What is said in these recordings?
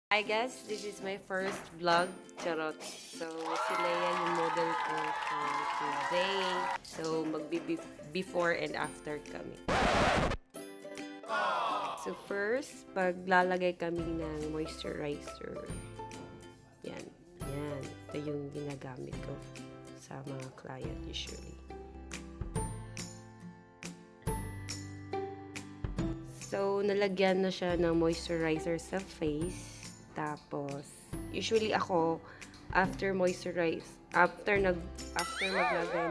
I guess this is my first vlog, charot. So, si Leia yung model ko for today. So, before and after kami. So, first, paglalagay kami ng moisturizer. Yan. Yan. Ito yung ginagamit ko sa mga client usually. So, nalagyan na siya ng moisturizer sa face. Tapos, usually ako, after maglagay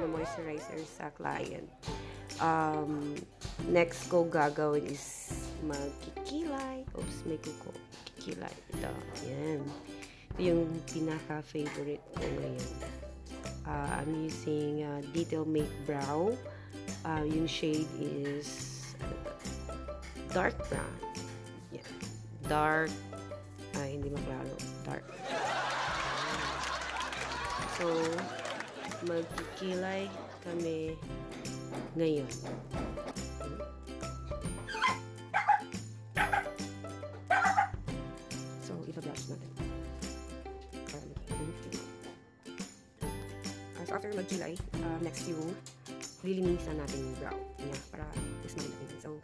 ng moisturizer sa client, next ko gagawin is magkikilay. Oops, may kuko. Kikilay. Ito. Yan. Ito yung pinaka-favorite ko ngayon. I'm using Detail Make Brow. Yung shade is dark brown. Yeah. Dark. Hindi maklaro. Dark. So, magkikilay kami ngayon. So, ipa-brush natin. Para magkikilay. So, after magkilay, next yung lilinisan natin yung brow niya para mas maganda natin. So,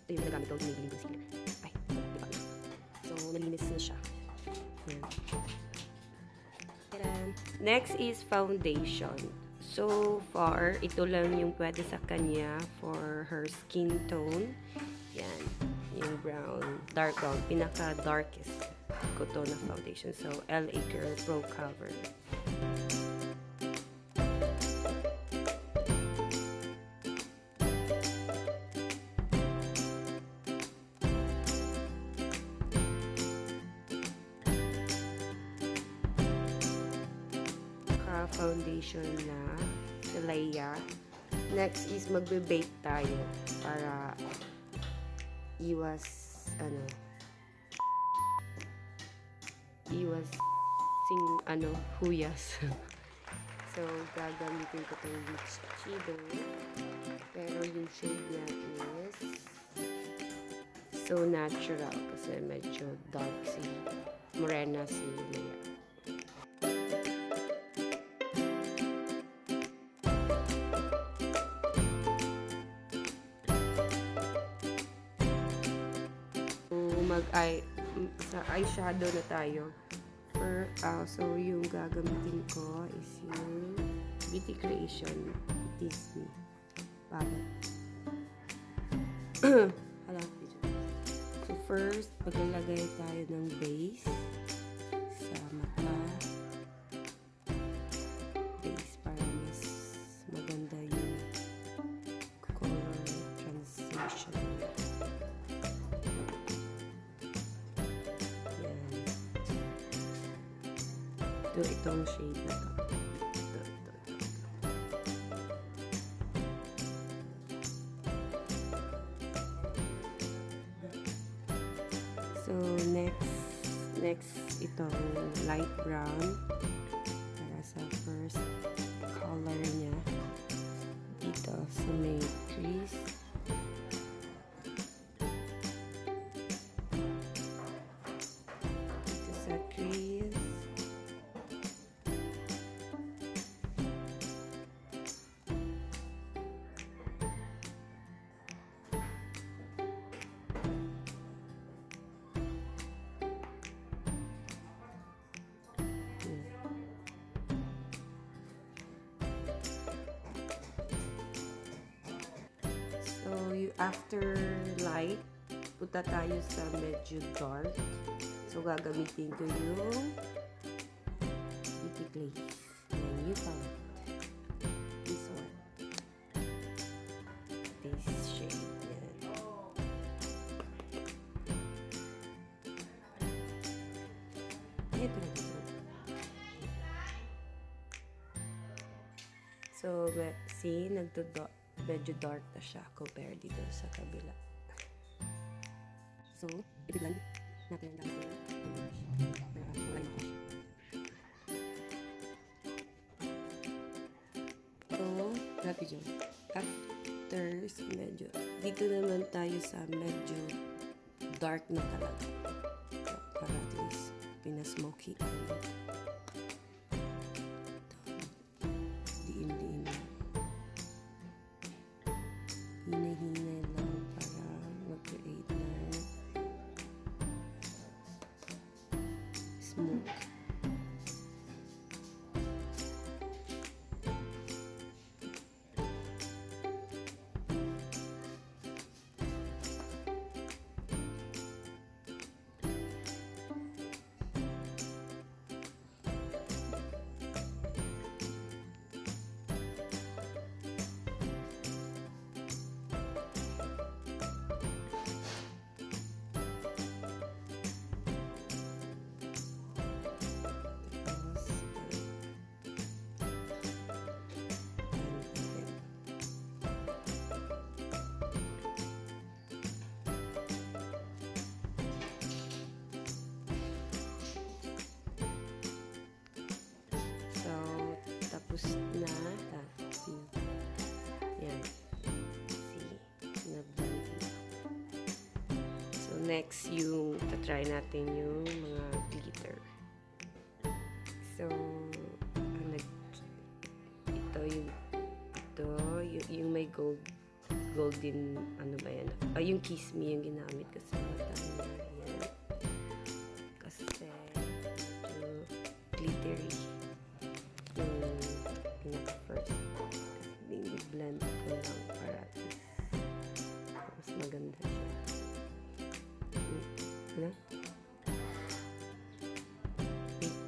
ito yung nagamit ko, yung concealer. Ay, diba? So, nalinis na siya. Yan. Next is foundation. So far, ito lang yung pwede sa kanya for her skin tone. Yan. Yung brown, dark brown. Pinaka-darkest ko to na foundation. So, LA Girl Pro Cover. Foundation na sa Leia. Next is magbe-bake tayo para iwas huyas. So, gagamitin ko itong Bleach Chido. Pero yung shade niya is so natural kasi medyo dark morena si Leia. Sa eyeshadow na tayo. So, yung gagamitin ko is yung Beauty Creation Disney palette. So, first, paglalagay tayo ng base sa mata. Base para mas maganda yung color transition. Itong shade na to. Ito. So, next itong light brown para sa first color niya. Dito sa may crease. Dito sa crease. So, after light, punta tayo sa medyo dark. So, gagamitin ko yung Beauty Glaze. And you found this one. This shade. Yan. Ito na dito. So, see, medyo dark na siya compared dito sa kabila. So, i-blend natin ang dami So, grabe dyan. After, medyo, dito naman tayo sa medyo dark na talaga. Para at least na smoky eyelid. Diin-diin lang. Hinay-hinay lang para mag-create ng smoke. Tapos na. Yan. See? Na-blend na. So, next yung try natin yung mga glitter. So, yung may golden, ano ba yan? Yung Kiss Me yung ginamit ko sa mata niya. Yan. Kasi, glittery. Pinaka-first. I-blend ko lang para mas maganda siya. Wala?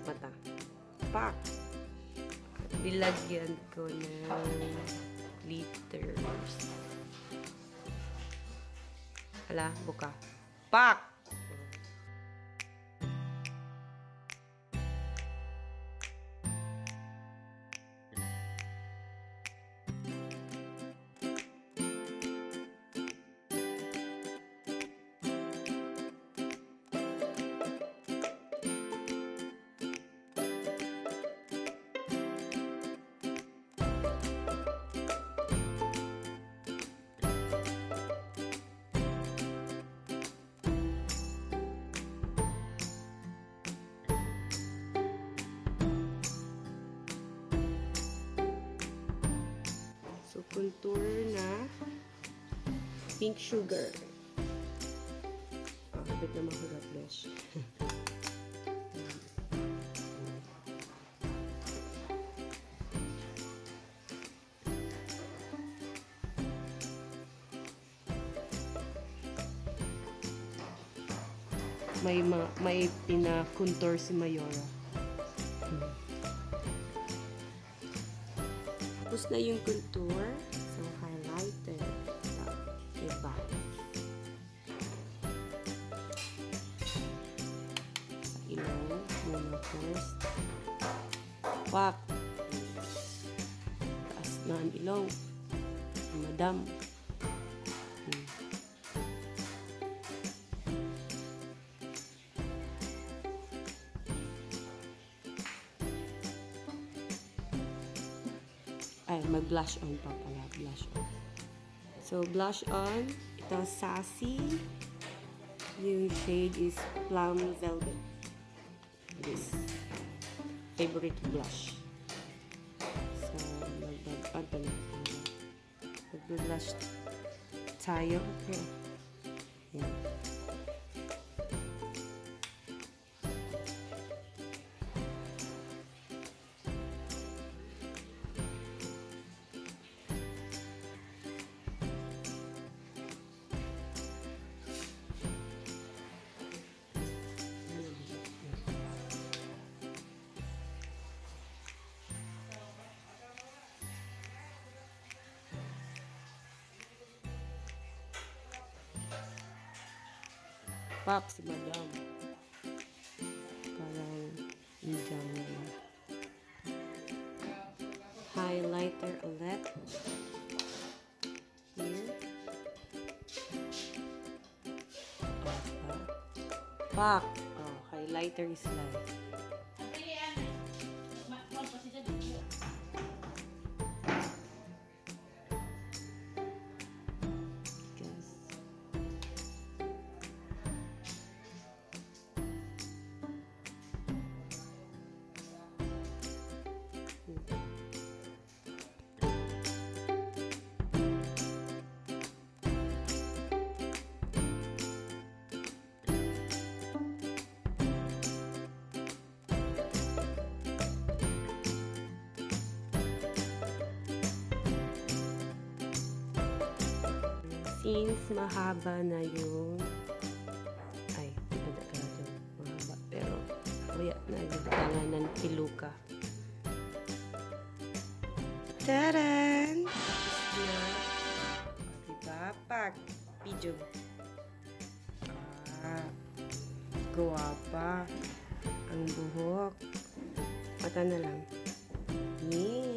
Mata. Pak! Nilagyan ko ng glitters. Hala, buka. Pak! So, contour na pink sugar. Habit na mahulap blush. May pina-contour si Mayora. Tapos na yung contour. So, highlighter. Diba? Sa ilong. Muna first. Wak! Taas na ang ilong. Madam. Ay, mag-blush on pa pala. Blush on. So, blush on. Ito, Sassy. Yung shade is Plum Velvet. This. Favorite blush. So, mag-blush tayo. Okay. Yan. Pak si Madam. Parang hijau na. Highlighter ulit. Here. Pak! Oh, highlighter is light. since mahaba na yung ay, iba na talaga mahaba pero kuya na gitangan ng piluka. Taran! Na, diba? Pag video. Guwapa ang buhok. Mata na lang. Yay!